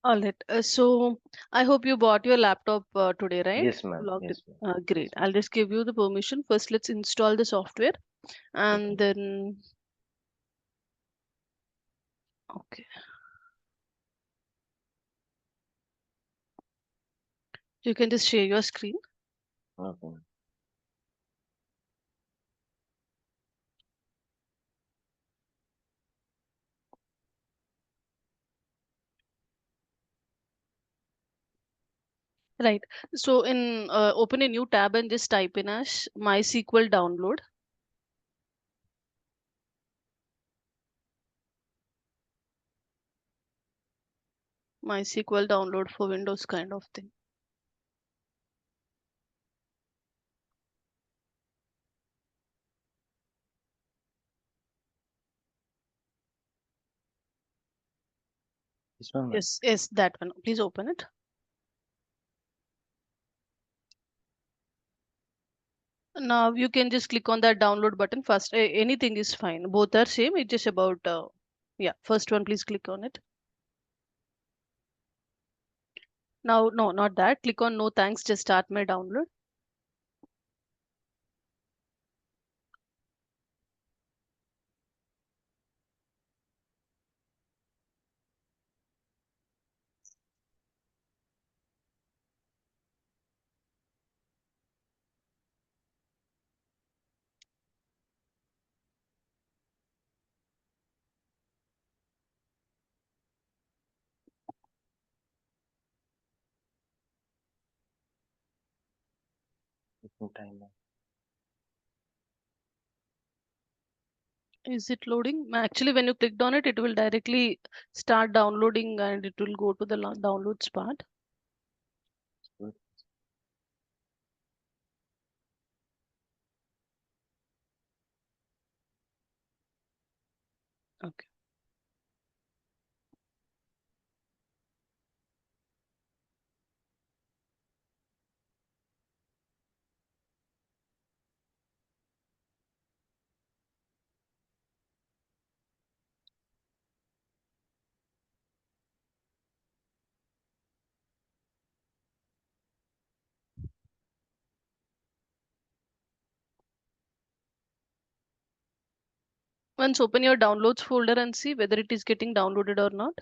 All right. So I hope you bought your laptop today, right? Yes, ma'am. Logged it. Yes, ma'am. Great. Yes, ma'am. I'll just give you the permission. First, let's install the software, and Okay. then okay, you can just share your screen. Okay, ma'am. Right. So in open a new tab and just type in as MySQL download. MySQL download for Windows kind of thing. This one, ma'am. Yes, yes, that one. Please open it. Now you can just click on that download button first. Anything is fine. Both are same. It's just about yeah. First one, please click on it. Now, no, not that. Click on no thanks. Just start my download. Taking time, ma'am. Is it loading? Actually, when you clicked on it, it will directly start downloading and it will go to the downloads part. Good. Okay. Once open your downloads folder and see whether it is getting downloaded or not.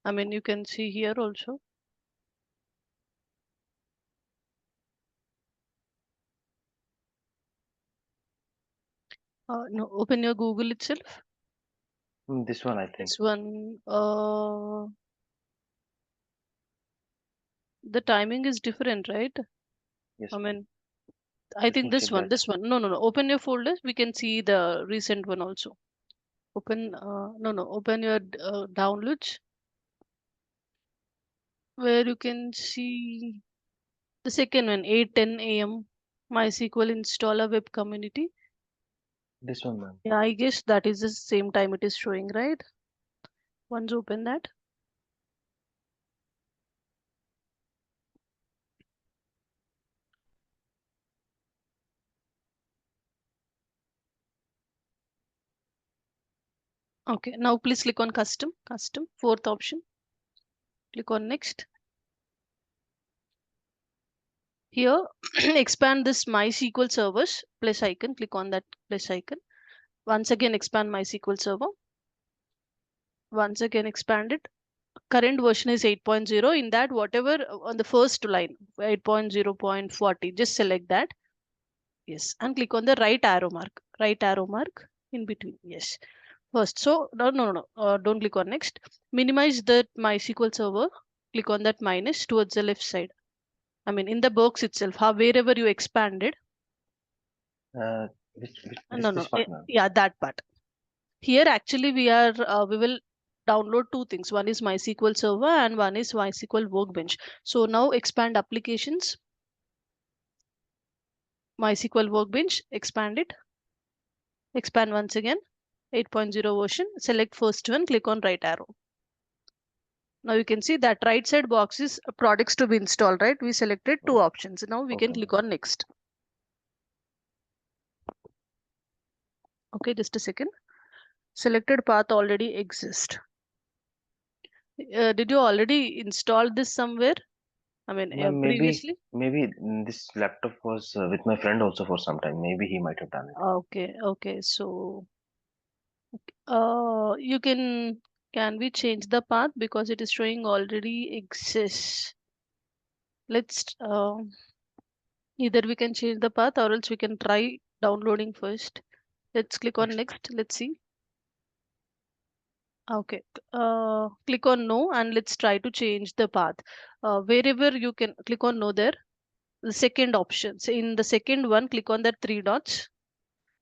I mean, you can see here also. No, open your Google itself. This one, I think. This one, the timing is different, right? I Yes, ma'am. mean, I Let think me check that. this one. No, no, no. Open your folder. We can see the recent one also. Open, no, no. Open your downloads where you can see the second one, 8:10 a.m. MySQL installer web community. This one, ma'am. Yeah, I guess that is the same time it is showing, right? Once open that. Okay, now please click on custom, fourth option. Click on next. Here, expand this MySQL servers plus icon. Click on that plus icon. Once again, expand MySQL server. Once again, expand it. Current version is 8.0. In that, whatever on the first line, 8.0.40, just select that. Yes, and click on the right arrow mark. Right arrow mark in between. Yes. First, so no, no, no, no. Don't click on next. Minimize the MySQL server. Click on that minus towards the left side. I mean, in the box itself, how wherever you expanded. Which No, this no. part, ma'am. Yeah, that part. Here, actually, we will download two things. One is MySQL Server and one is MySQL Workbench. So now expand applications, MySQL Workbench, expand it, expand once again, 8.0 version. Select first one, click on right arrow. Now you can see that right side box is products to be installed, right? We selected two options. Now we can Okay, click ma'am. on next. Okay, just a second. Selected path already exists. Did you already install this somewhere? I mean, Ma'am, previously? maybe this laptop was with my friend also for some time. Maybe he might have done it. Okay, okay. So, you can we change the path because it is showing already exists. Let's either we can change the path or else we can try downloading first. Let's click on Next. next. Let's see. Okay. Click on no and let's try to change the path. Wherever you can click on no there. The second option. So in the second one, click on that three dots.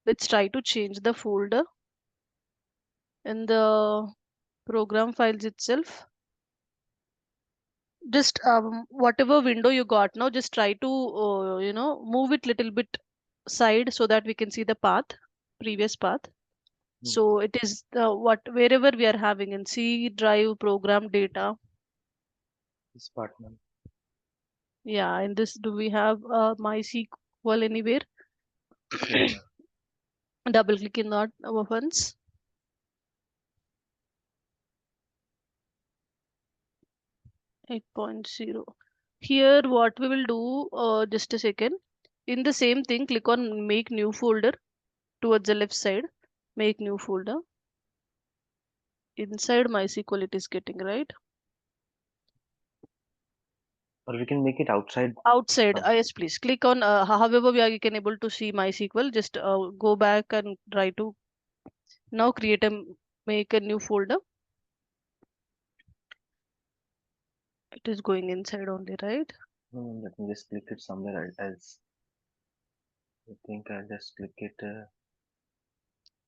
Let's try to change the folder in the program files itself. Just whatever window you got now, just try to move it little bit side so that we can see the path, previous path. Hmm. So it is what wherever we are having in C drive program data. This part, ma'am. Yeah, in this, do we have MySQL anywhere? Yes, ma'am. Double click in that once. 8.0. Here, what we will do, just a second. In the same thing, click on make new folder towards the left side. Make new folder. Inside MySQL, it is getting right. Or we can make it outside. Outside, Um, yes, please. Click on, however, we are you can able to see MySQL. Just go back and try to now make a new folder. It is going inside only, right? let me just click it somewhere else. I think I'll just click it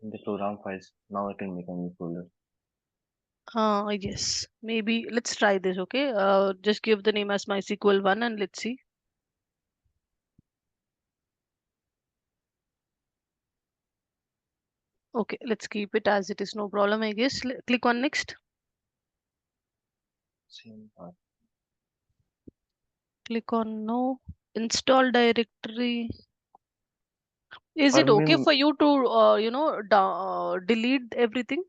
in the program files. Now I can make a new folder. Yes. Maybe let's try this, okay? Just give the name as MySQL 1 and let's see. Okay, let's keep it as it is, no problem, I guess. Click on next. Same. Click on no. Install directory. Is Or it okay ma'am, for you to, delete everything?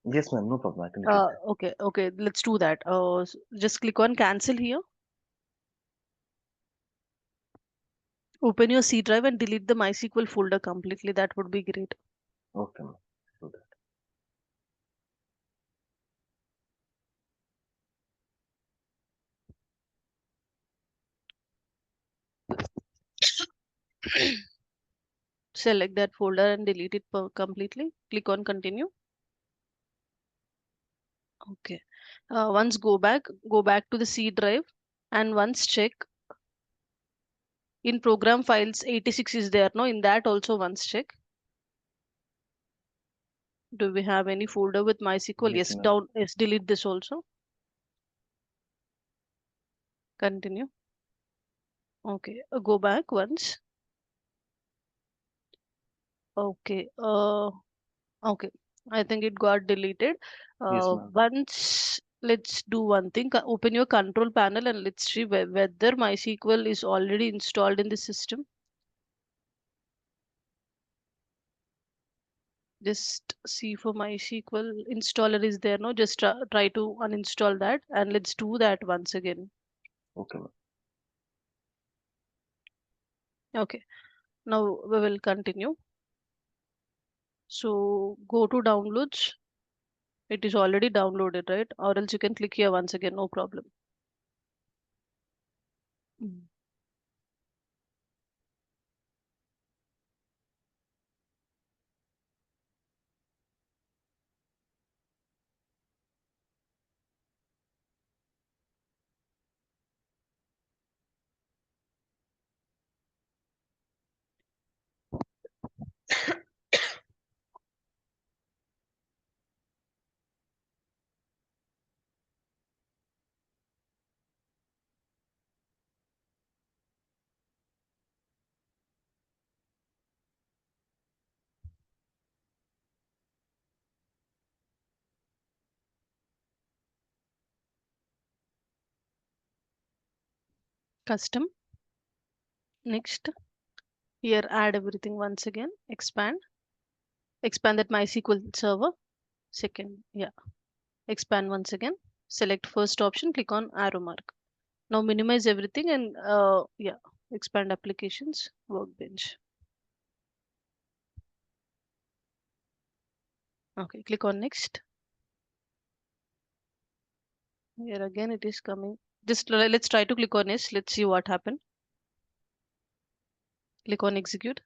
yes, ma'am. No problem. I can delete that. Okay, okay, let's do that. Just click on cancel here. Open your C drive and delete the MySQL folder completely. That would be great. Okay, ma'am. Do that. Select that folder and delete it completely. Click on continue. Okay. Once go back to the C drive and once check in program files 86 is there. No, in that also once check. Do we have any folder with MySQL? Yes, Yes, ma'am. down. Yes, delete this also. Continue. Okay. Go back once. Okay. Okay. I think it got deleted. Yes, ma'am. Once let's do one thing. Open your control panel and let's see whether MySQL is already installed in the system. Just see for MySQL installer is there. No, just try to uninstall that and let's do that once again. Okay, ma'am. Okay. Now we will continue. So go to downloads. It is already downloaded, right? Or else you can click here once again, no problem. Mm. Custom. Next. Here add everything once again. Expand that MySQL server. Second. Yeah. Expand once again. select first option, click on arrow mark. Now minimize everything and yeah, expand applications, workbench. Okay, click on next. Here again it is coming. Just let's try to click on yes. Let's see what happened. Click on execute.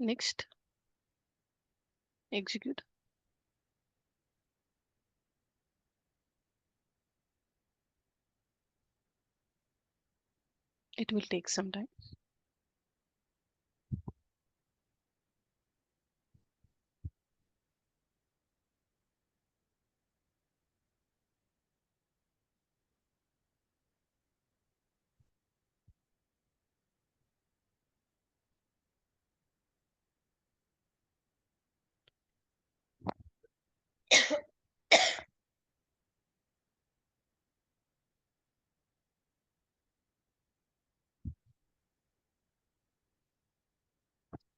Next, execute. It will take some time.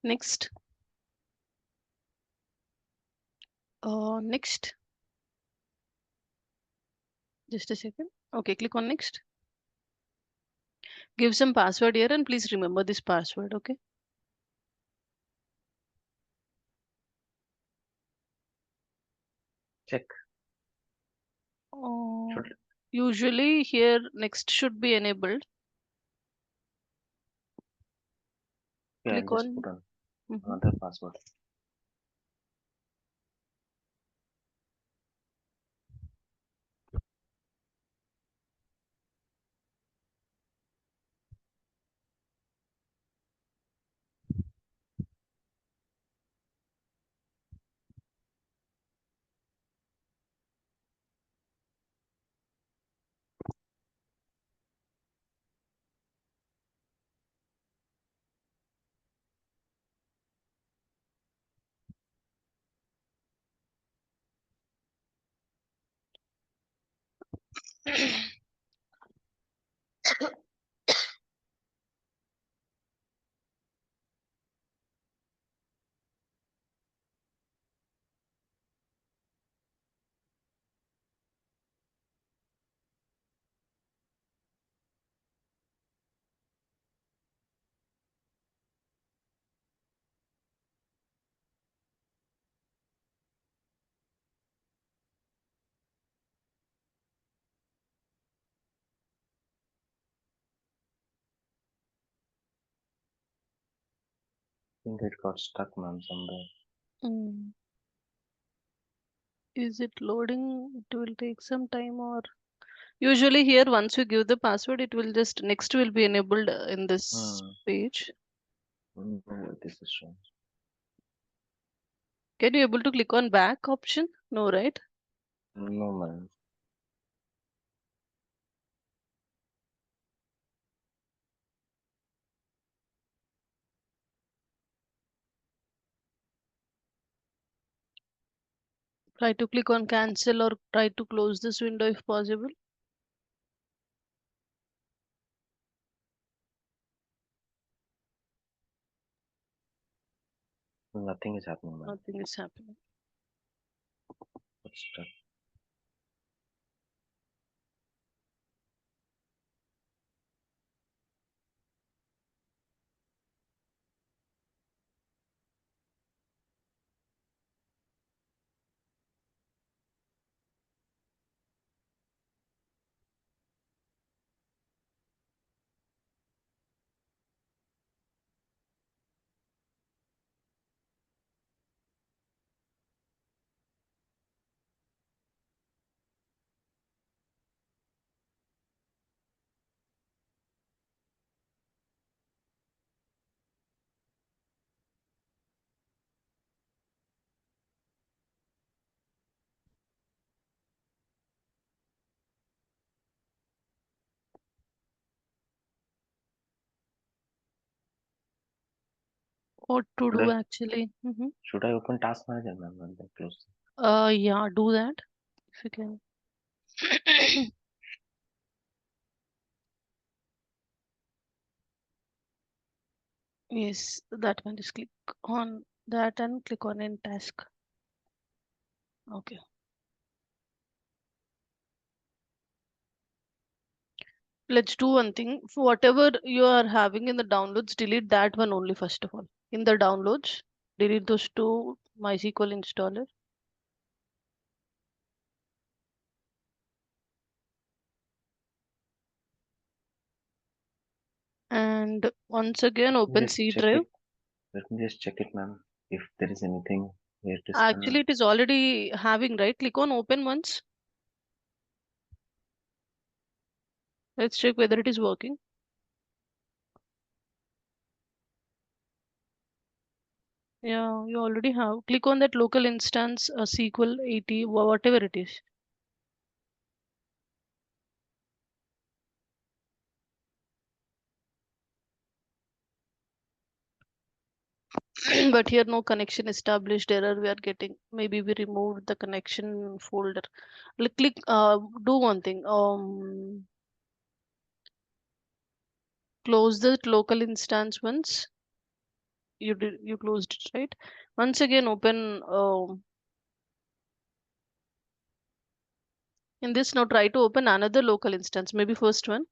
Next, next. Just a second. Okay, click on next. Give some password here and please remember this password. Okay. Check. Uh, Usually here next should be enabled. Okay, I'll Click just on. put on Mhm. another password. I think it got stuck, ma'am, somewhere. Mm. Is it loading? It will take some time or usually here once you give the password it will just next will be enabled in this Hmm. page. This is showing. Can you able to click on back option? No, right? No, ma'am. Try to click on cancel or try to close this window if possible. Nothing is happening, ma'am. Nothing is happening. It's stuck. what to Should do I actually. should I open Task Manager, ma'am, and then close? Yeah, do that if you can. Yes, that one. Just click on that and click on end task. Okay. Let's do one thing. For whatever you are having in the downloads, delete that one only first of all. In the downloads, delete those two MySQL installer. And once again, Let me open just C check drive. it. Let me just check it, ma'am. If there is anything here to scan. Actually, it is already having, right? Click on open once. Let's check whether it is working. Yeah, you already have. Click on that local instance, SQL 80, whatever it is. But here no connection established error we are getting. Maybe we removed the connection folder. Click, do one thing. Close the local instance once. You closed it, right? Once again, open in this now try to open another local instance, maybe first one.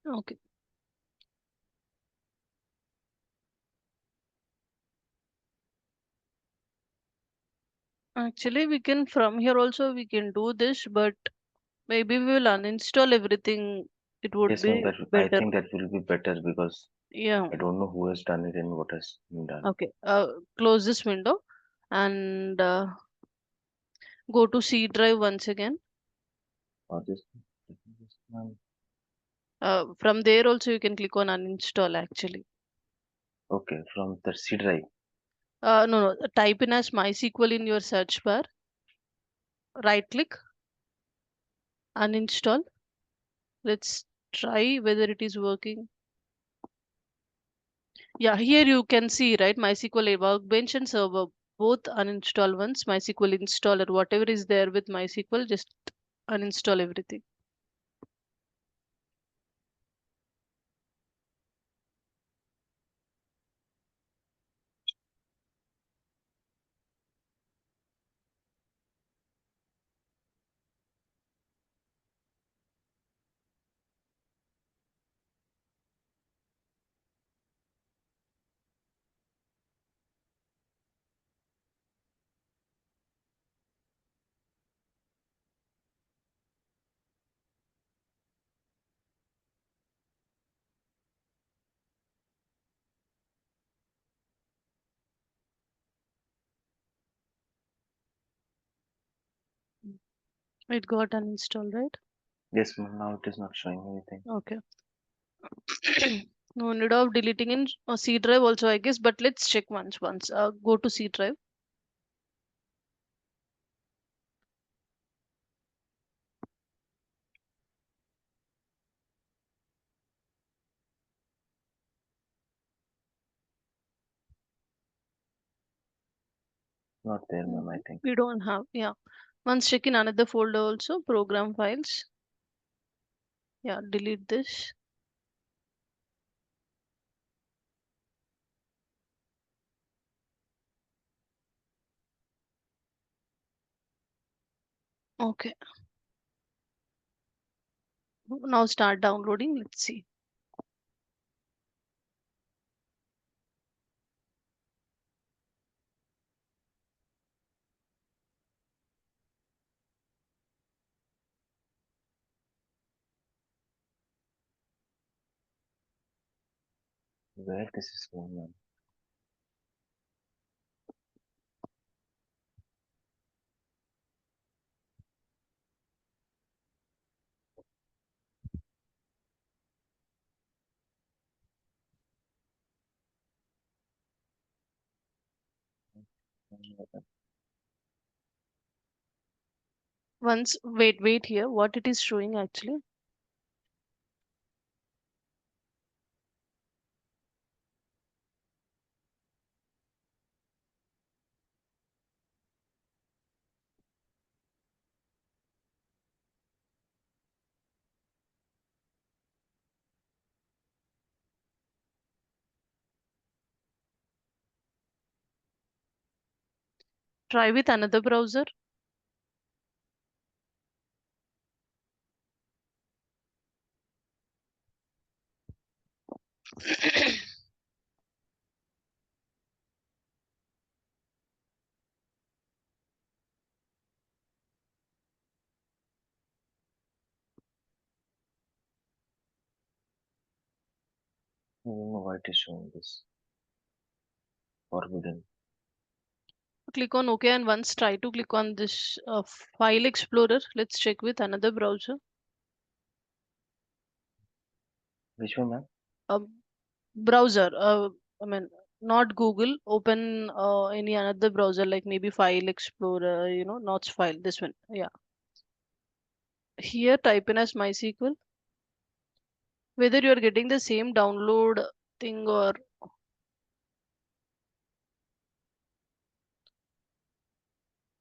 Okay. Actually, we can from here also we can do this, but maybe we will uninstall everything. It would Yes, ma'am. be That I better. think that will be better because Yeah. I don't know who has done it and what has been done. Okay. Close this window and go to C drive once again. Or just From there also you can click on uninstall actually. okay, from the C drive. No, no. Type in as MySQL in your search bar. Right click, uninstall. Let's try whether it is working. Yeah, here you can see, right? MySQL Workbench and Server, both uninstall once. MySQL installer, whatever is there with MySQL, just uninstall everything. It got uninstalled, right? Yes, ma'am. Now it is not showing anything. Okay. No need of deleting in C drive also, I guess, but let's check once. Go to C drive. Not there, ma'am. I think. We don't have, yeah. Once check in another folder also, program files. Yeah, delete this. Okay. Now start downloading. Let's see. Where this is going, ma'am? Once, wait here, what it is showing actually. Try with another browser. I don't know why it is showing this. Forbidden. Click on OK and once try to click on this file explorer. Let's check with another browser. Which one, ma'am? Browser. I mean, not Google. Open any another browser like maybe File Explorer. Not file. This one. Yeah. Here, type in as MySQL. Whether you are getting the same download thing or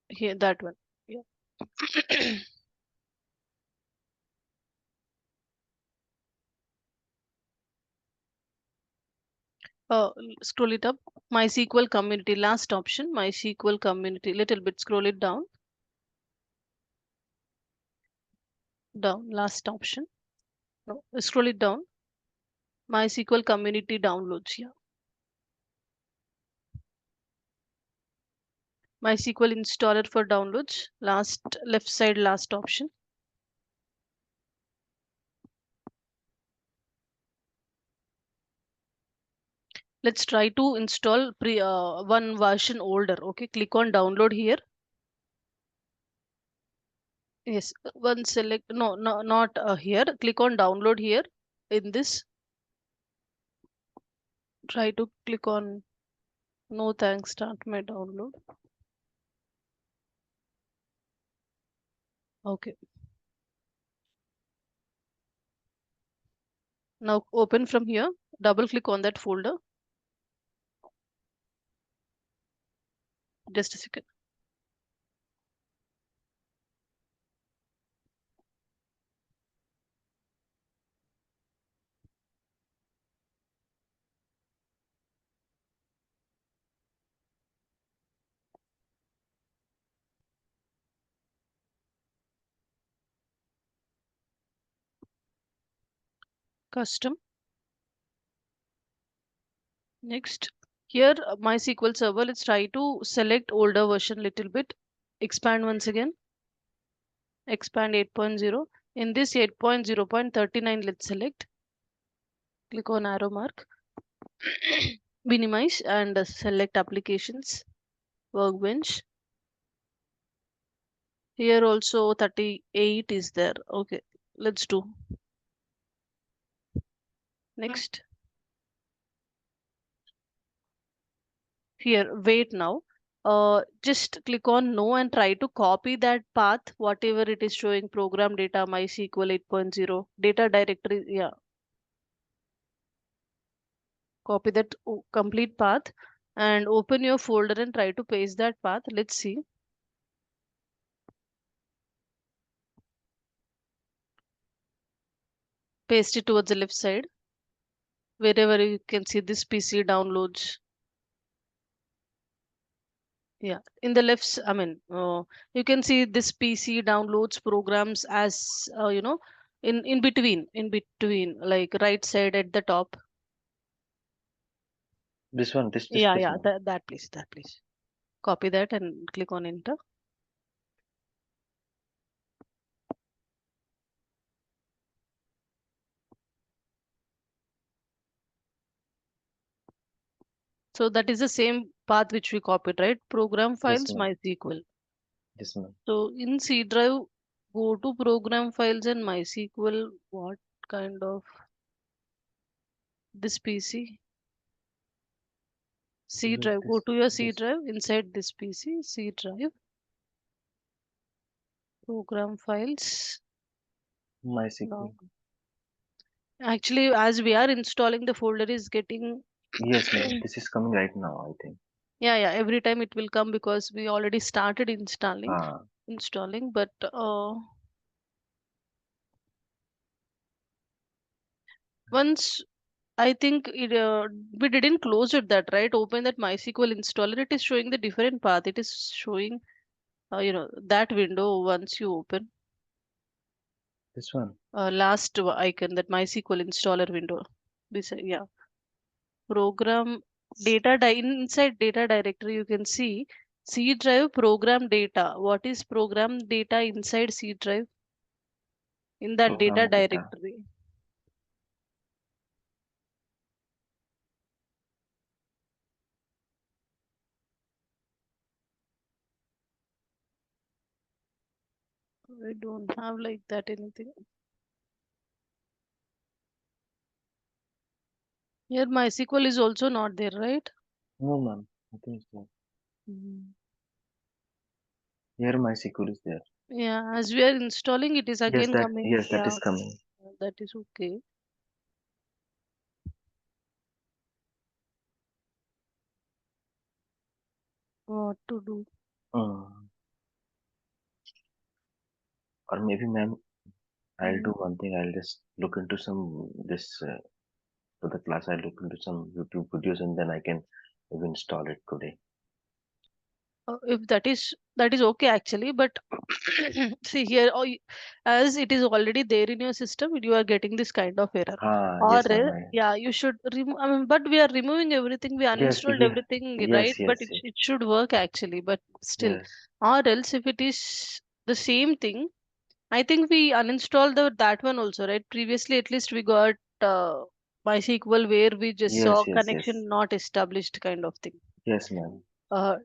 here that one. Yeah. Scroll it up. MySQL community. Last option. MySQL community. Little bit. Scroll it down. Down. Last option. No. Scroll it down. MySQL community downloads. Yeah. MySQL installer for downloads. Last left side. Last option. Let's try to install one version older. Okay. Click on download here. Yes. One select. No. No. Not here. Click on download here. In this, try to click on no thanks. Start my download. Okay. Now open from here. Double click on that folder. Just a second. Custom. Next. Here MySQL server. Let's try to select older version little bit. Expand once again. Expand 8.0. In this 8.0.39, let's select. Click on arrow mark. Minimize and select applications. Workbench. Here also 38 is there. Okay. Let's do. Next. Here, wait now. Just click on no and try to copy that path, whatever it is showing program data MySQL 8.0 data directory. Yeah, copy that complete path and open your folder and try to paste that path. Let's see. Paste it towards the left side, wherever you can see this PC downloads. Yeah, in the I mean, you can see this PC downloads programs as in between, like right side at the top. This one, this Yeah, place, yeah, ma'am. that please. Copy that and click on enter. So that is the same path which we copied, right? Program Yes, files, ma'am. MySQL. Yes, ma'am. So in C drive, go to program files and MySQL. What kind of this PC? C Use drive. Go this, to your C this. drive inside this PC. C drive. Program files. MySQL. No. Actually, as we are installing, the folder is getting. Yes, ma'am. This is coming right now, I think. Yeah, every time it will come because we already started Ah, installing, but once I think we didn't close it that, right? Open that MySQL installer. It is showing the different path. It is showing, that window once you open this one. last icon, that MySQL installer window. Yeah, program inside data directory. You can see C drive program data. What is program data inside C drive in that data Program data. directory? We don't have like that anything. Here MySQL is also not there, right? No, ma'am. I think it's there. Mhm. Here MySQL is there. Yeah, as we are installing, it is Yes, again coming. that Yeah, is coming. that is okay. What to do? Uh, or maybe, ma'am, I'll Mm. do one thing. I'll just look into some this for the class. I'll look into some YouTube videos and then I can maybe install it today. If that is okay actually, but see here, as it is already there in your system, you are getting this kind of error. Ah, Or yes, ma'am. yeah, you should remove. I mean, but we are removing everything. We Yes, uninstalled everything, right? But yes. it should work actually. But still, Yes. or else if it is the same thing, I think we uninstalled that one also, right? Previously, at least we got MySQL where we just saw Yes. connection not established kind of thing. Yes, ma'am. Uh,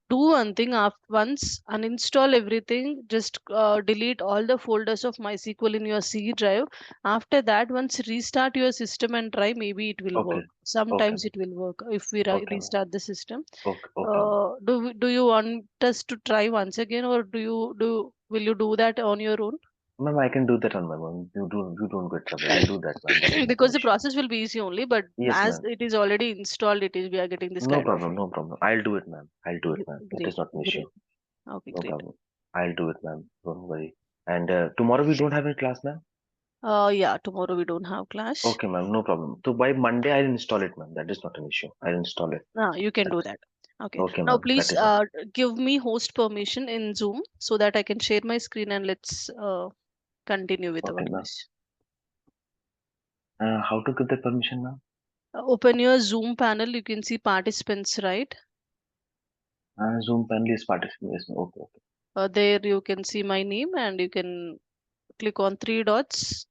do one thing after once uninstall everything, just delete all the folders of MySQL in your C drive. After that, once restart your system and try, maybe it will Okay. work. Okay, Sometimes ma'am. it will work if we Okay, ma'am. restart the system. Okay, ma'am. Do you want us to try once again, or will you do that on your own? Ma'am, I can do that on my own. You don't get trouble. I'll do that, ma'am. That is not an Because the issue. process will be easy only, but Yes, as ma'am. it is already installed, we are getting this kind of No problem. I'll do it, ma'am. I'll do it, ma'am. That great, is not an issue. great. Okay, No great. problem. I'll do it, ma'am. Don't worry. And tomorrow we don't have any class, ma'am? Yeah, tomorrow we don't have class. Okay, ma'am. No problem. So by Monday I'll install it, ma'am. That is not an issue. I'll install it. You can do That's that. Okay. okay, Now ma'am. That please is not. give me host permission in Zoom so that I can share my screen and let's continue with our Okay, ma'am. quiz. How to get the permission, ma'am? Open your Zoom panel. You can see participants, right? Zoom panel is participant. Yes, ma'am. Okay. There you can see my name and you can click on three dots.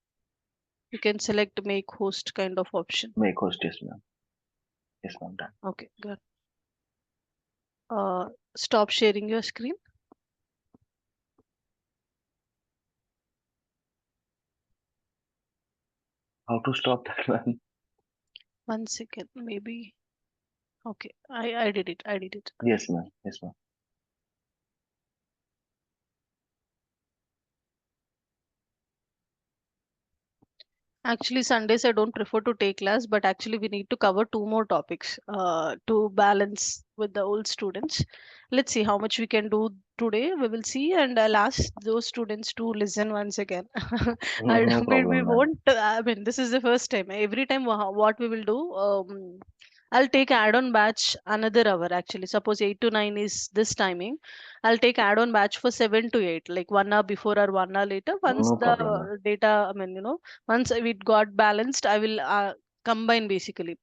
You can select make host kind of option. Make host, yes, ma'am. Yes, ma'am. Done. Okay, good. Stop sharing your screen. How to stop that, ma'am? 1 second, maybe. Okay, I did it. I did it. Yes, ma'am. Yes, ma'am. Actually, Sundays I don't prefer to take class, but actually we need to cover two more topics to balance with the old students. Let's see how much we can do today. We will see, and I'll ask those students to listen once again. No We problem, ma'am. won't. I mean, this is the first time. Every time, what we will do. I'll take add-on batch another hour actually. Suppose 8 to 9 is this timing. I'll take add-on batch for 7 to 8, like 1 hour before or 1 hour later. Once No the problem, ma'am. data, I mean, once it got balanced, I will combine basically.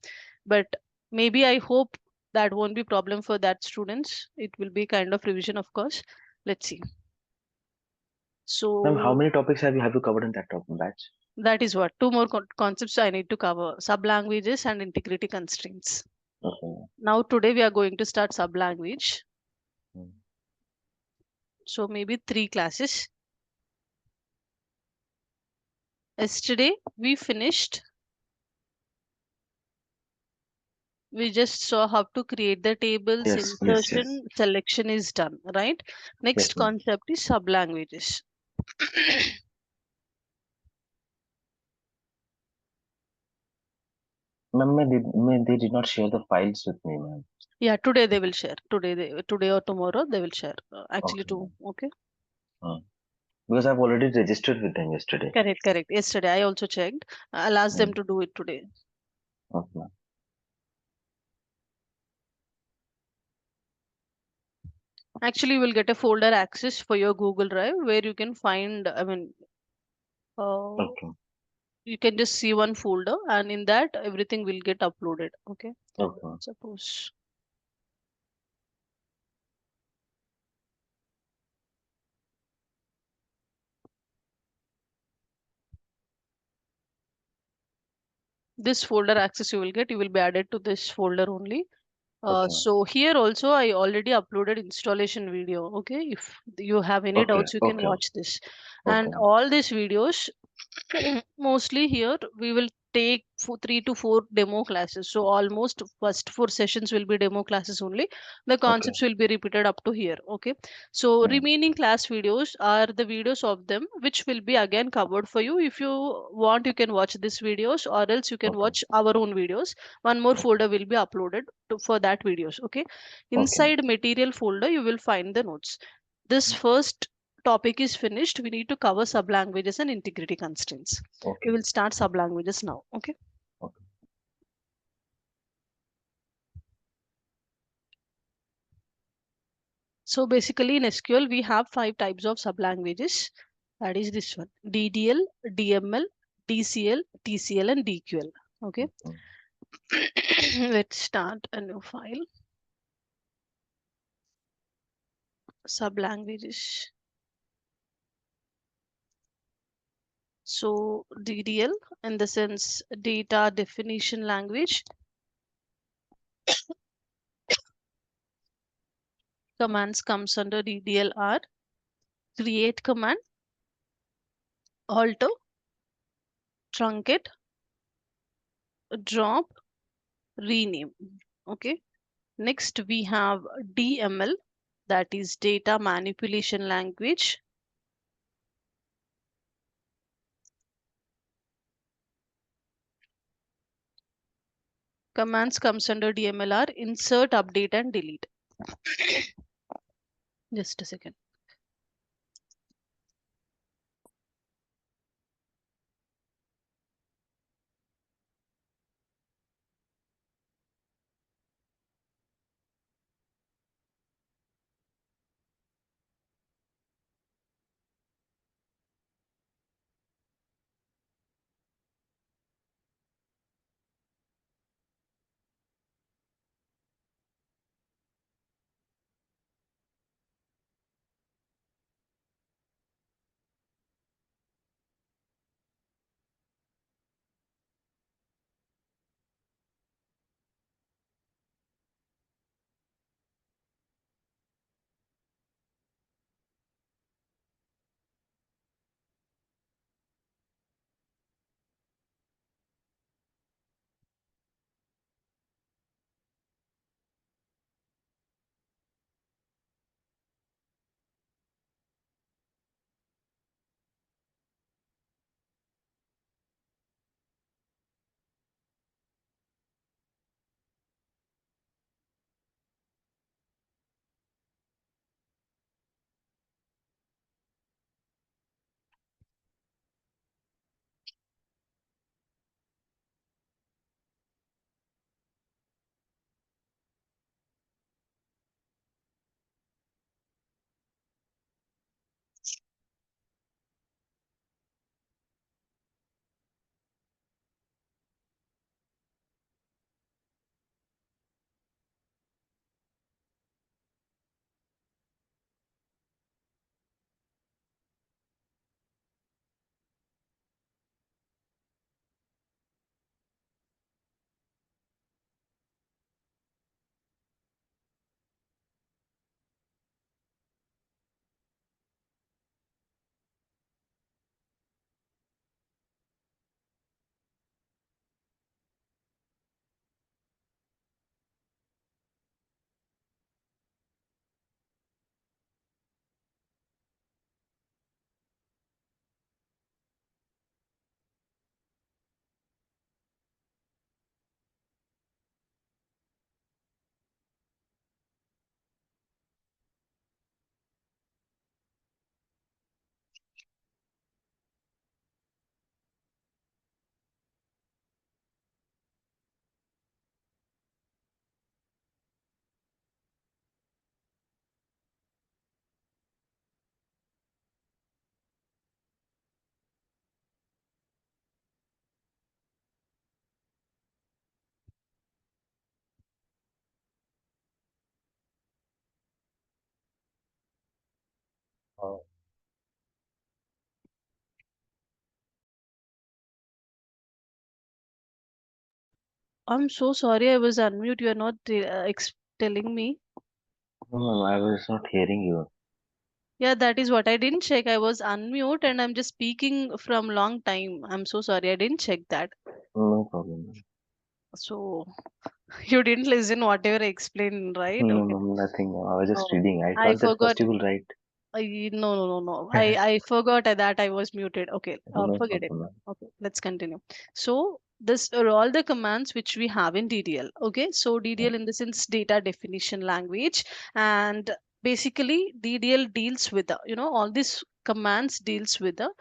But maybe I hope that won't be problem for that students. It will be kind of revision, of course. Let's see. Ma'am, how So many topics have you covered in that topic batch? that is what two more concepts I need to cover: sub languages and integrity constraints. Okay. Now today we are going to start sub language. Mm. So maybe three classes. Yesterday we finished. We just saw how to create the tables, Yes. insertion, selection is done, right? Yes, Next ma'am. concept is sub languages. Ma'am, they did not share the files with me, ma'am. Yeah, today they will share. Today or tomorrow they will share. Actually, Okay, two. ma'am. Okay. Because I've already registered with them yesterday. Correct, correct. Yesterday I also checked. I'll ask them Hmm. to do it today. Okay, ma'am. Actually, you will get a folder access for your Google Drive where you can find, uh, Okay. you can just see one folder and in that everything will get uploaded. Okay. Okay, ma'am. Suppose this folder access you will be added to this folder only. Okay, ma'am. So here also I already uploaded installation video. Okay. If you have any Okay, doubts, you can okay, watch this. okay, And ma'am. all these videos mostly here we will take 3 to 4 demo classes, so almost first 4 sessions will be demo classes only. The Okay. concepts will be repeated up to here. Okay, so Hmm. remaining class videos are the videos of them which will be again covered for you. If you want, you can watch these videos, or else you can Okay. watch our own videos. One more Okay. folder will be uploaded for that videos. Okay, Okay, ma'am. inside material folder you will find the notes. This first topic is finished, we need to cover sublanguages and integrity constraints. We Okay. will start sublanguages now. Okay. Okay. So basically in SQL, we have 5 types of sublanguages. That is this one: DDL, DML, DCL, TCL, and DQL. Okay. Hmm. Let's start a new file. Sublanguages. So DDL, in the sense data definition language. Commands comes under DDL are create command, alter, truncate, drop, rename. Okay. Next we have DML, that is data manipulation language. Commands comes under DML are insert, update, and delete. Just a second. I'm so sorry, I was unmute. You are not telling me. No, I was not hearing you. Yeah, that is what I didn't check. I was unmute and I'm just speaking from long time. I'm so sorry, I didn't check that. No problem. So you didn't listen whatever I explained, right? No, Okay. no, nothing. I was just Oh, reading. I I thought that forgot. first you will write. No, no, no, no. I forgot that I was muted. Okay, No forget it. problem. Okay, let's continue. So this are all the commands which we have in DDL. Okay, so DDL in the sense data definition language, and basically DDL deals with the, all these commands deals with the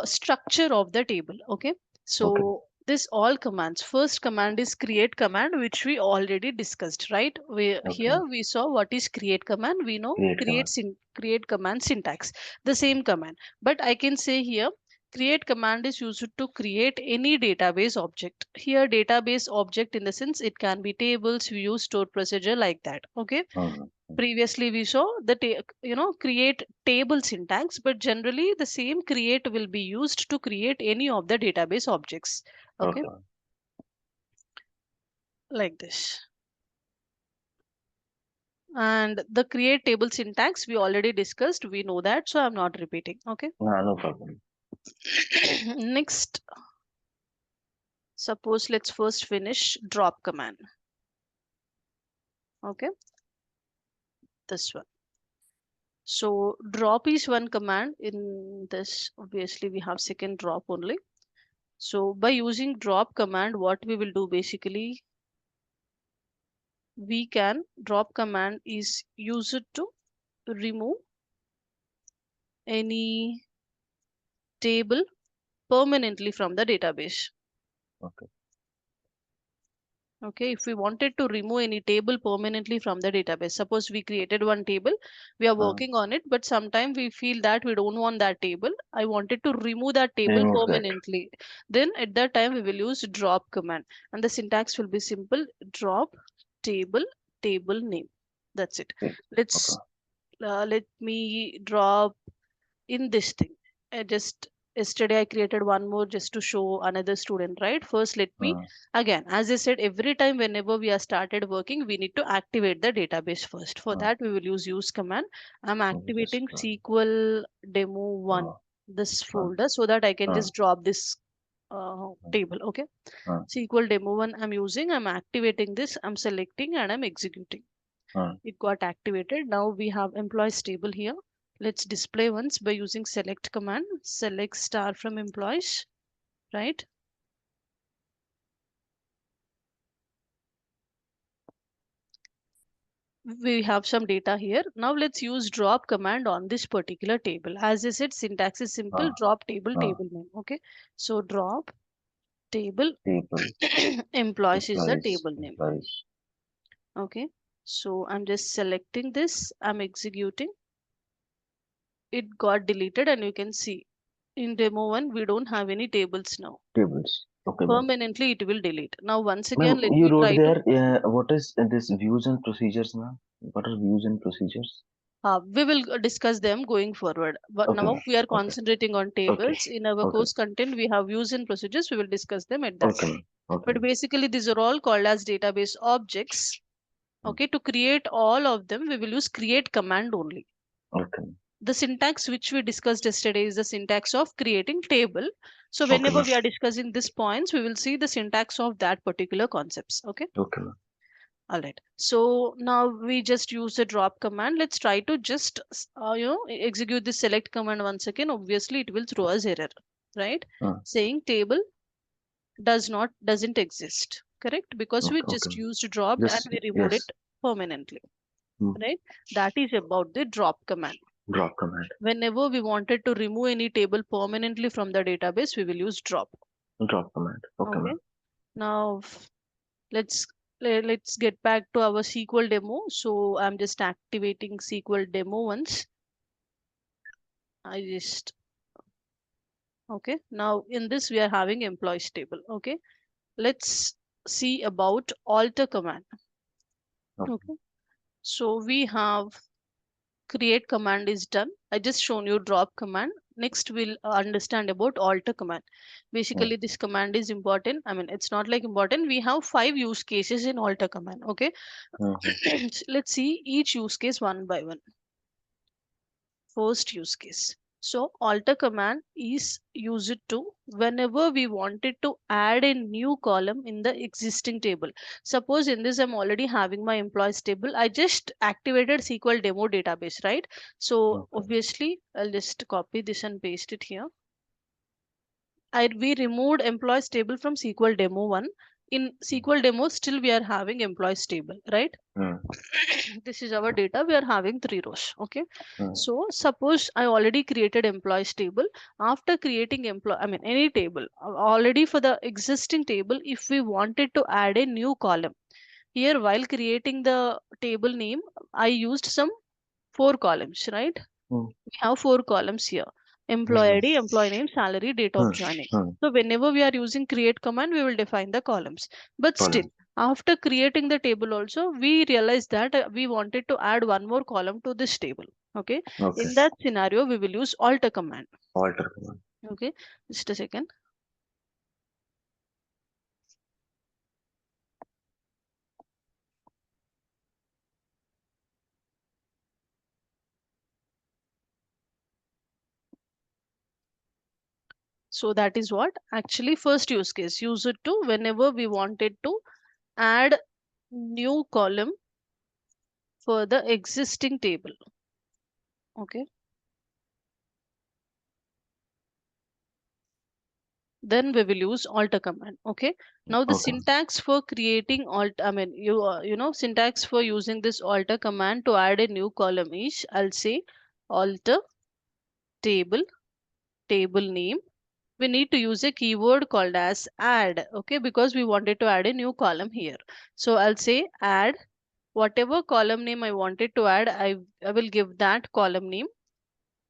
structure of the table. Okay, Okay. so this all commands, first command is create command, which we already discussed, right? We here Okay. we saw what is create command. We know Create command. create command syntax, the same command, but I can say here create command is used to create any database object. Here database object in the sense it can be tables, views, stored procedure, like that. Okay, Mm-hmm. previously we saw the create table syntax, but generally the same create will be used to create any of the database objects. Okay, Okay. like this. And the create table syntax we already discussed, we know that, so I'm not repeating. Okay. No, no problem. Next, suppose let's first finish drop command. Okay, this one. So drop is one command. In this obviously we have second drop only. So by using drop command, what we will do basically, we can drop command is used to remove any table permanently from the database. Okay. Okay, if we wanted to remove any table permanently from the database, suppose we created one table, we are Mm. working on it, but sometime we feel that we don't want that table. I wanted to remove that table Remove that. permanently. Then at that time we will use drop command, and the syntax will be simple: drop table, table name. That's it. Okay. Okay. Let me drop in this thing. I just yesterday I created one more just to show another student, right? First, let me Mm. again, as I said, every time whenever we are started working, we need to activate the database first. For Mm. that, we will use command. I'm Just activating SQL demo one, mm. this Mm. folder, so that I can Mm. just drop this Mm. table. Okay, Mm. SQL demo one I'm using. I'm activating this. I'm selecting and I'm executing. Mm. It got activated. Now we have employees table here. Let's display once by using select command. Select star from employees, right? We have some data here. Now let's use drop command on this particular table. As I said, syntax is simple: Mm. drop table, Mm. table name. Okay, so drop table Table. employees is the Employees. table name. Employees. Okay, so I'm just selecting this, I'm executing. It got deleted, and you can see in demo one we don't have any tables now. Tables. Okay, ma'am. Permanently it will delete. Now once Ma'am, again let you me wrote try to, there, what is this views and procedures, ma'am? What are views and procedures? we will discuss them going forward, but Okay, now ma'am. we are Okay. concentrating on Okay. tables. In our Okay. course content we have views and procedures, we will discuss them at that Okay, time. ma'am. Okay, But ma'am. basically these are all called as database objects. Mm. Okay, to create all of them we will use create command only. Okay, ma'am. The syntax which we discussed yesterday is the syntax of creating table. So Okay, whenever ma'am. we are discussing these points, we will see the syntax of that particular concepts. Okay. Okay, ma'am. All right. So now we just use the drop command. Let's try to just execute the select command once again. Obviously, it will throw us error, right? Mm. Saying table doesn't exist. Correct? Because we Okay, okay, just ma'am. used dropped and Just, we removed yes. it permanently, Mm. right? That is about the drop command. Drop command. Whenever we wanted to remove any table permanently from the database, we will use drop. Drop command. Okay, Okay. ma'am. Now let's let's get back to our SQL demo. So I'm just activating SQL demo once. I just okay. Now in this we are having employees table. Okay. Let's see about alter command. Okay. Okay. So we have create command is done. I just shown you drop command. next we'll understand about alter command. Basically, this command is important. I mean, it's not like important. We have 5 use cases in alter command. Okay. Let's see each use case one by one. First use case. So alter command is used to whenever we wanted to add a new column in the existing table. Suppose in this I'm already having my employees table. I just activated SQL demo database, right? So obviously I'll just copy this and paste it here. We removed employees table from SQL demo 1. In SQL demo still we are having employees table, right? This is our data. We are having 3 rows. Okay. So suppose I already created employees table. After creating I mean any table already for the existing table, if we wanted to add a new column here while creating the table name, I used some 4 columns, right? We have 4 columns here: employee ID, employee name, salary, date of joining. So whenever we are using create command, we will define the columns. But still, after creating the table also, we realized that we wanted to add one more column to this table. Okay. In that scenario, we will use alter command. Alter command. Okay. Just a second. So that is what actually first use case. Use it to whenever we wanted to add new column for the existing table. Okay. Then we will use alter command. Okay. Now the syntax for creating syntax for using this alter command to add a new column is, I'll say alter table name. We need to use a keyword called as add. Okay, because we wanted to add a new column here. So I'll say add whatever column name I wanted to add. I will give that column name.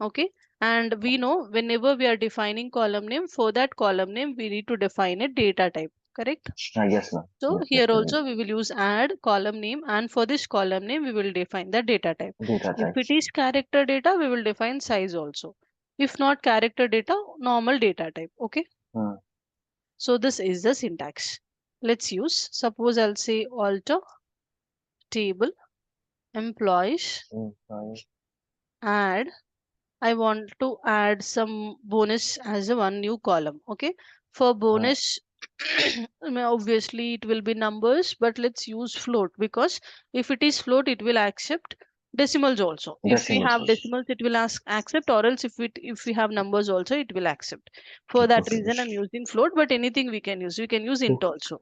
Okay. And we know whenever we are defining column name, for that column name we need to define a data type. Correct? Yes, ma'am. So here also we will use add column name, and for this column name we will define the data type. If it is character data, we will define size also. If not character data, normal data type. Okay. So this is the syntax. Let's use, suppose I'll say alter table employees add. I want to add some bonus as a one new column. Okay. For bonus, I mean, obviously it will be numbers, but let's use float, because if it is float, it will accept decimals also. If we have decimals, it will accept, or else if we have numbers also, it will accept. For that reason, I'm using float, but anything we can use. We can use int also.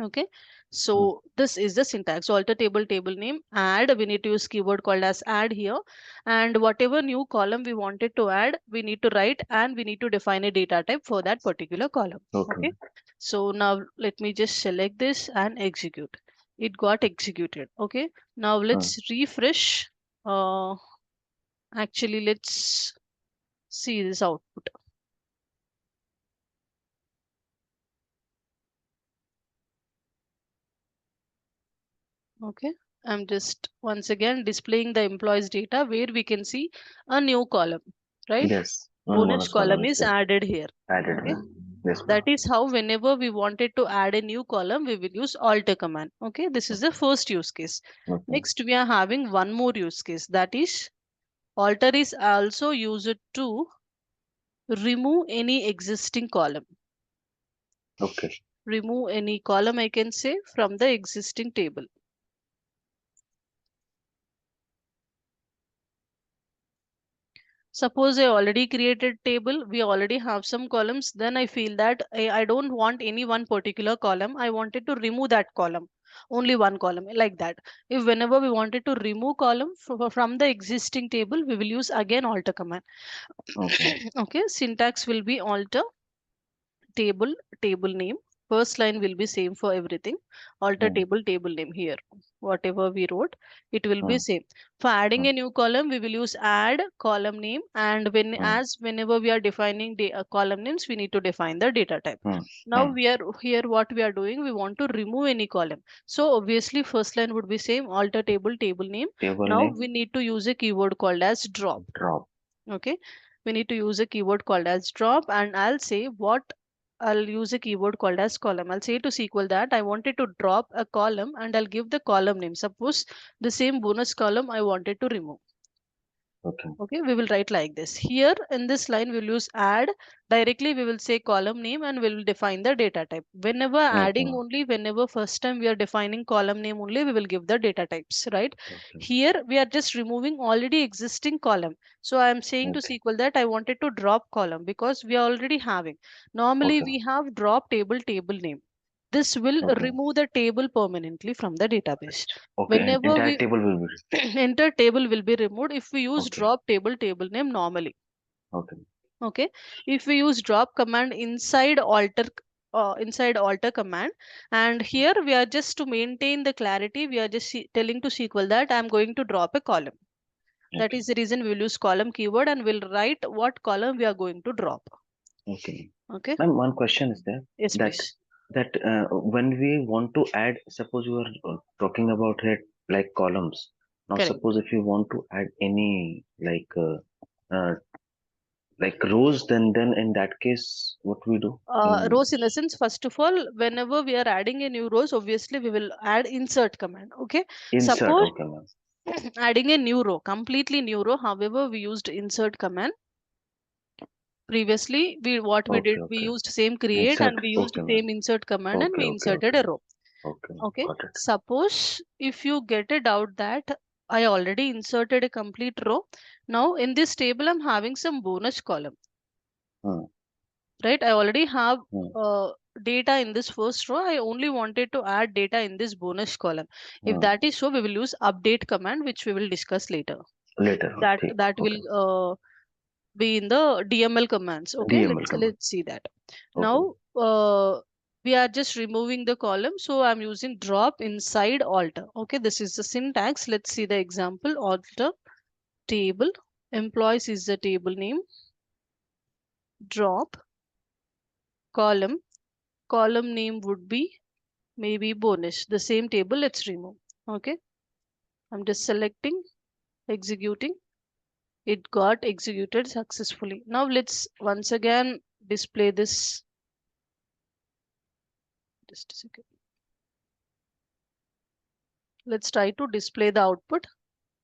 Okay. So this is the syntax. Alter table name, add. We need to use keyword called as add here. And whatever new column we wanted to add, we need to write, and we need to define a data type for that particular column. Okay. So now let me just select this and execute. It got executed. Okay. Now let's refresh. Actually, let's see this output. Okay. I'm just once again displaying the employees data where we can see a new column, right? Yes. Bonus column is added here. Added. Okay. Yes. That is how whenever we wanted to add a new column, we will use alter command. Okay. This is the first use case. Next, we are having one more use case, that is alter is also used to remove any existing column. Okay. Remove any column, I can say, from the existing table. Suppose I already created table, we already have some columns, then I feel that I don't want any one particular column. I wanted to remove that column, only one column, like that. If whenever we wanted to remove column from the existing table, we will use again alter command. Okay, syntax will be alter table name. First line will be same for everything. Alter table name here. Whatever we wrote, it will be same. For adding a new column, we will use add column name, and whenever we are defining column names, we need to define the data type. Now we are here, what we are doing, we want to remove any column. So obviously first line would be same, alter table name. Now we need to use a keyword called as drop. Okay. we need to use a keyword called as drop, and I'll say what I'll use a keyword called as column. I'll say to SQL that I wanted to drop a column and I'll give the column name. Suppose the same bonus column I wanted to remove. Okay. Okay, we will write like this. Here in this line, we'll use add. Directly, we will say column name and we'll define the data type. Whenever Okay, adding ma'am. only, whenever first time we are defining column name only, we will give the data types, right? Okay. Here, we are just removing already existing column. So I am saying to Okay. SQL that I wanted to drop column because we are already having. Normally, Okay. we have drop table name. This will Okay. remove the table permanently from the database. Okay. And Whenever entire we table will be. enter table will be removed if we use Okay. drop table name normally. Okay. Okay, if we use drop command inside alter command, and here we are just to maintain the clarity, we are just telling to SQL that I'm going to drop a column. That Okay. is the reason we'll use column keyword and we'll write what column we are going to drop. Okay. Okay, Ma'am, one question is there yes that please. when we want to add, suppose you are talking about it like columns. Now, Correct. suppose if you want to add any uh, like rows, then in that case, what we do in Rows in the sense, first of all, whenever we are adding a new rows, obviously we will add insert command. Okay, insert? suppose Okay, ma'am. adding a new row, completely new row, however we used insert command. Previously we Okay. did, we Okay. used same create Insert. and we used Okay, ma'am. same insert command and Okay. we Okay. inserted Okay. a row. Okay. Okay, Got it. suppose if you get a doubt that I already inserted a complete row, now in this table I'm having some bonus column, Hmm. right? I already have Hmm. uh, data in this first row, I only wanted to add data in this bonus column. If Hmm. that is so, we will use update command, which we will discuss later. Later on. That will Okay. be in the DML commands. Okay, DML command. let's see that. Okay. Now we are just removing the column, so I'm using drop inside alter. Okay, this is the syntax. Let's see the example. Alter table, employees is the table name, drop column, column name would be maybe bonus, the same table. Let's remove. Okay, I'm just selecting, executing. It got executed successfully. Now let's once again display this. Just a second. Let's try to display the output.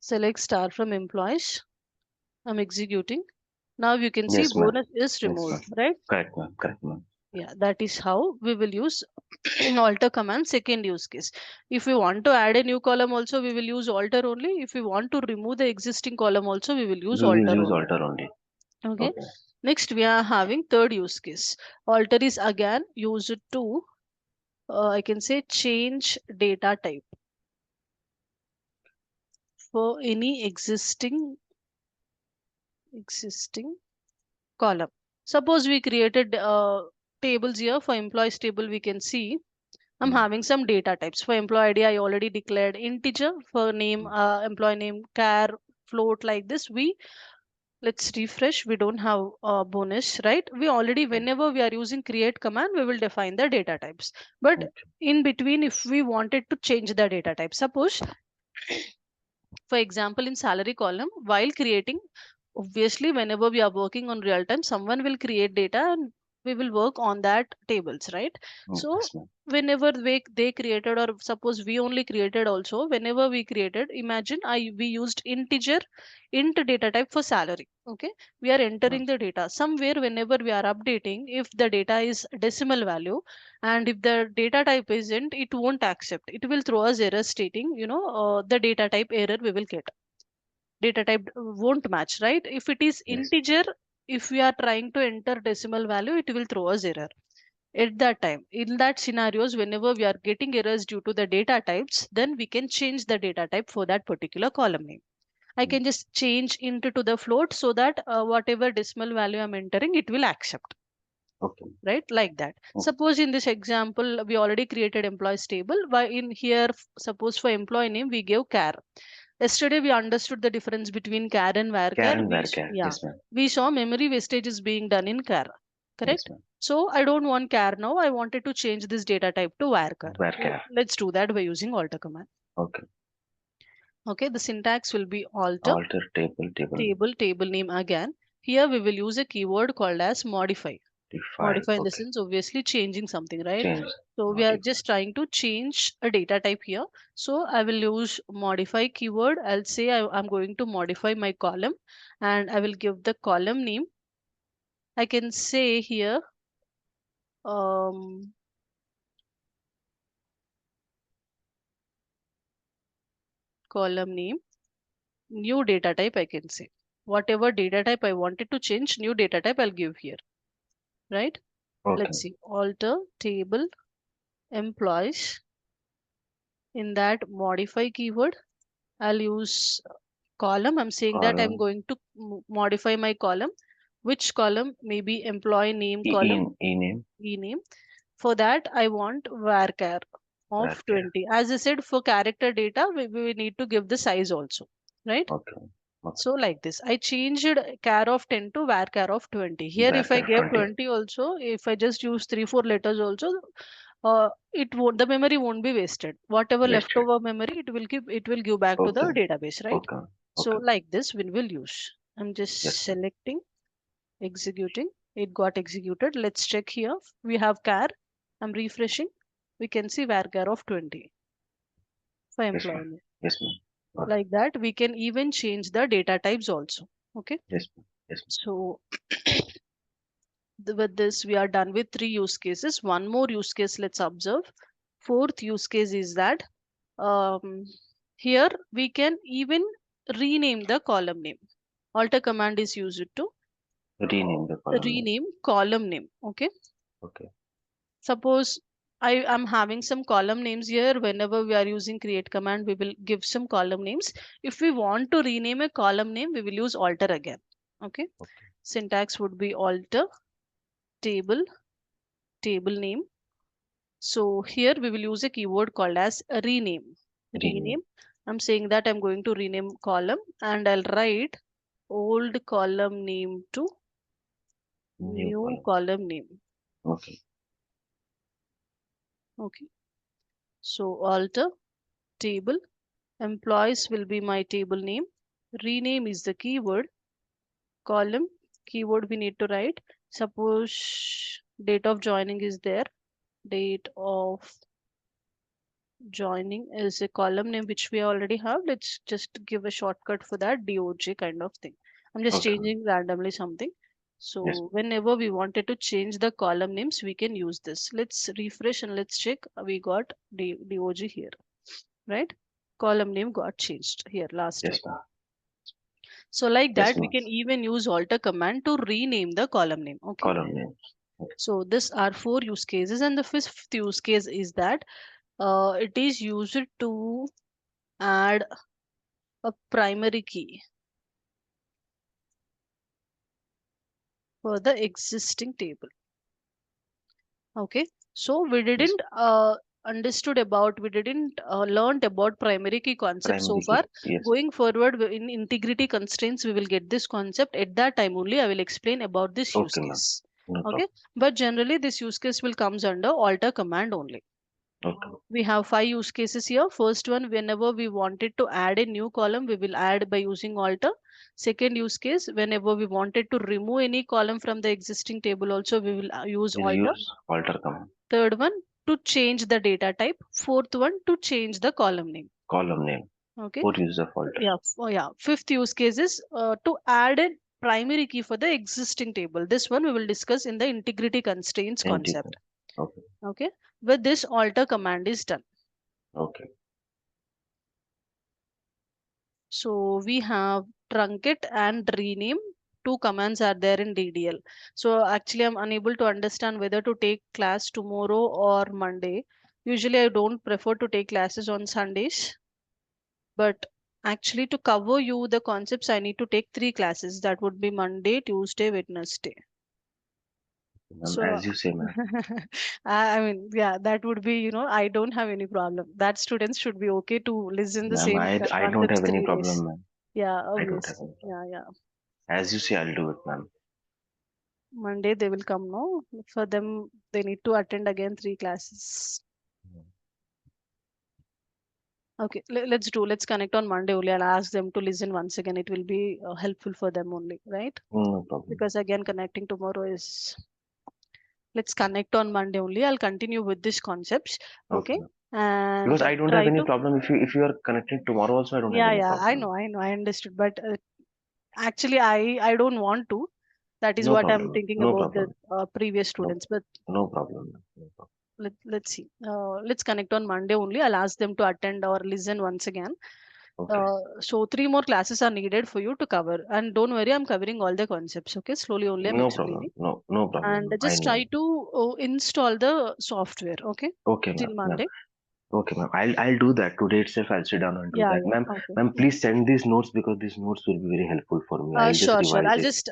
Select star from employees. I'm executing. Now you can see Yes, ma'am. bonus is Yes, ma'am. removed, right? Correct, ma'am. Correct, ma'am. Yeah, that is how we will use alter command second use case. If we want to add a new column also, we will use alter only. If we want to remove the existing column also, we will use We will alter use only. alter only. Okay. Okay. Next, we are having third use case. Alter is again used to, I can say, change data type for any existing column. Suppose we created tables here for employees table. We can see I'm Hmm. having some data types. For employee ID, I already declared integer. For name, Hmm. employee name, char, float, like this. Let's refresh. We don't have a bonus, right? We already, Hmm. whenever we are using create command, we will define the data types. But Okay. in between, if we wanted to change the data type, suppose for example, in salary column, while creating, obviously, whenever we are working on real time, someone will create data and we will work on that tables, right? Hmm. So Yes, ma'am. whenever they created, or suppose we only created also, whenever we created, imagine we used integer int data type for salary. Okay, we are Hmm. entering the data somewhere. Whenever we are updating, if the data is decimal value and if the data type isn't, it won't accept, it will throw us error stating, the data type error we will get, data type won't match, right? If it is Yes. integer, if we are trying to enter decimal value, it will throw us error. At that time, in that scenarios, whenever we are getting errors due to the data types, then we can change the data type for that particular column name. I Hmm. can just change into to the float so that whatever decimal value I'm entering, it will accept, Okay. right? Like that. Oh. Suppose in this example, we already created employees table. Why in here, suppose for employee name, we gave char. Yesterday we understood the difference between char and varchar. Karen where care. Yeah, Yes, ma'am. we saw memory wastage is being done in char, Yes, correct? ma'am. So I don't want char now. I wanted to change this data type to varchar. Where care. Let's do that by using alter command. Okay. Okay, the syntax will be alter Alter table. Table. table name again. Here we will use a keyword called as modify. Define. Modify in the Okay. sense obviously changing something, right? Change. So we are Modify. just trying to change a data type here. So I will use modify keyword. I'll say I'm going to modify my column and I will give the column name. I can say here um, column name, new data type. I can say whatever data type I wanted to change, new data type I'll give here, right? Okay. Let's see, alter table employees. In that modify keyword, I'll use column. I'm saying that I'm Column. going to modify my column. Which column? Maybe employee name column, Name. e name. For that, I want varchar of Varchar. 20. As I said, for character data, we need to give the size also, right? Okay. Okay. So like this, I changed char of 10 to varchar of 20. Here, if I Varchar gave 20. 20 also, if I just use 3 4 letters also, it won't, the memory won't be wasted. Whatever Wasted. leftover memory, it will give back to the Okay. database, right? Okay. So Okay. like this, we will use. I'm just Yes, ma'am. selecting, executing. It got executed. Let's check here. We have char. I'm refreshing. We can see varchar of 20 for Yes, ma'am. employee. Yes, ma'am. Okay. Like that, we can even change the data types also. Okay. Yes, ma'am. Yes, So with this, we are done with 3 use cases. One more use case, let's observe. Fourth use case is that um, here we can even rename the column name. Alter command is used to ma'am. Rename the column name. rename column name. Okay. Okay. Suppose I am having some column names here. Whenever we are using create command, we will give some column names. If we want to rename a column name, we will use alter again. Okay. Okay. Syntax would be alter table, table name. So here we will use a keyword called as rename. Rename. Rename. I'm saying that I'm going to rename column and I'll write old column name to New new column. column name. Okay. Okay. So alter table. Employees will be my table name. Rename is the keyword. Column keyword we need to write. Suppose date of joining is there. Date of joining is a column name which we already have. Let's just give a shortcut for that, DOJ kind of thing. I'm just Okay. changing randomly something. Yes. So whenever we wanted to change the column names, we can use this. Let's refresh and let's check. We got DOG here, right? Column name got changed here last time. Yes, ma'am. So like Yes, that, we ma'am. can even use alter command to rename the column name. Okay. Column name. Okay. So these are 4 use cases, and the fifth use case is that it is used to add a primary key for the existing table. Okay, so we Yes. didn't we didn't learned about primary key concept so Primary far. key. Yes. Going forward in integrity constraints, we will get this concept. At that time only, I will explain about this use Okay, ma'am. case. No Okay, problem. but generally this use case will comes under alter command only. Okay. We have 5 use cases here. First one, whenever we wanted to add a new column, we will add by using alter. Second use case, whenever we wanted to remove any column from the existing table also, we will use We'll alter. use alter command. Third one, to change the data type. Fourth one, to change the column name. Column name. Okay. 4 use of alter. Yeah. Oh, yeah. Fifth use case is to add a primary key for the existing table. This one we will discuss in the integrity constraints Integer. concept. Okay. Okay. With this alter command is done. Okay. So we have truncate and rename. Two commands are there in DDL. So actually, I'm unable to understand whether to take class tomorrow or Monday. Usually, I don't prefer to take classes on Sundays, but actually, to cover you the concepts, I need to take 3 classes. That would be Monday, Tuesday, Wednesday. Ma'am, So, as you say, ma'am. I mean, yeah, that would be, I don't have any problem. That students should be okay to listen the Ma'am, same I don't concepts have any 3 days. problem, ma'am. Yeah, I don't have obvious. any problem. Yeah, yeah. As you say, I'll do it, ma'am. Monday they will come, no? For them, they need to attend again 3 classes. Okay, let's connect on Monday only. I'll ask them to listen once again. It will be helpful for them only, right? No problem. Because again, connecting tomorrow is, let's connect on Monday only. I'll continue with these concepts. Okay, Okay. ma'am. And Because I don't have try any to, problem if you are connecting tomorrow also, I don't have yeah, any yeah, problem. I understood. But actually, I don't want to. That is No what I'm problem. thinking No about the problem. previous No, students. But no problem. No problem. let's see. Let's connect on Monday only. I'll ask them to attend or listen once again. Okay. So 3 more classes are needed for you to cover. And don't worry, I'm covering all the concepts. Okay, slowly only I'm No problem. explaining. No problem, And ma'am. I just know. try to install the software. Okay, Okay, till ma'am. Ma'am. Monday. Okay, ma'am. I'll do that today itself. I'll sit down and do Yeah, that, yeah. ma'am. Okay. Ma'am, please send these notes because these notes will be very helpful for me. I'll just Sure. revise I'll it. just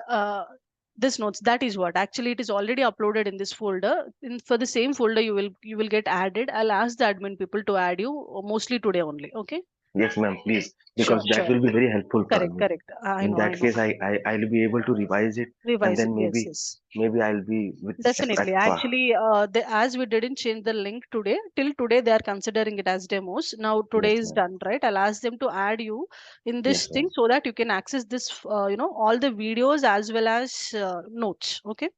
this notes. That is what actually it is already uploaded in this folder. For the same folder, you will get added. I'll ask the admin people to add you mostly today only. Okay. Yes, ma'am. Please, Sure, because that sure. will be very helpful for Correct, me. correct. I In know, I that know. case, I'll be able to revise it, and Revise it. then Yes, yes. maybe I'll be with Definitely. at Actually, as we didn't change the link today, till today they are considering it as demos. Now today yes, is ma'am. done, right? I'll ask them to add you in this Yes, thing ma'am. so that you can access this, all the videos as well as notes. Okay.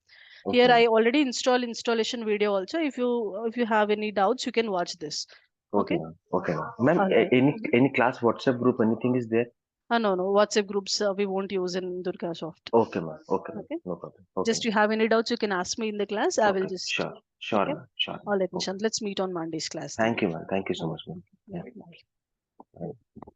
Here Okay, I ma'am. already installation video also. If you have any doubts, you can watch this. Okay, Okay. ma'am. Okay, ma'am. Ma'am, All right. any class WhatsApp group, anything is there? No, no. WhatsApp groups we won't use in DurgaSoft. Okay, ma'am. Okay, ma'am. Okay. No problem. Okay, Just you ma'am. have any doubts, you can ask me in the class. I will Okay. just. Sure. Sure, Okay. ma'am. Sure, ma'am. All right, Okay. Nishant. Let's meet on Monday's class then. Thank you, ma'am. Thank you so All right. much, ma'am. Thank you. Yeah. Bye. Bye.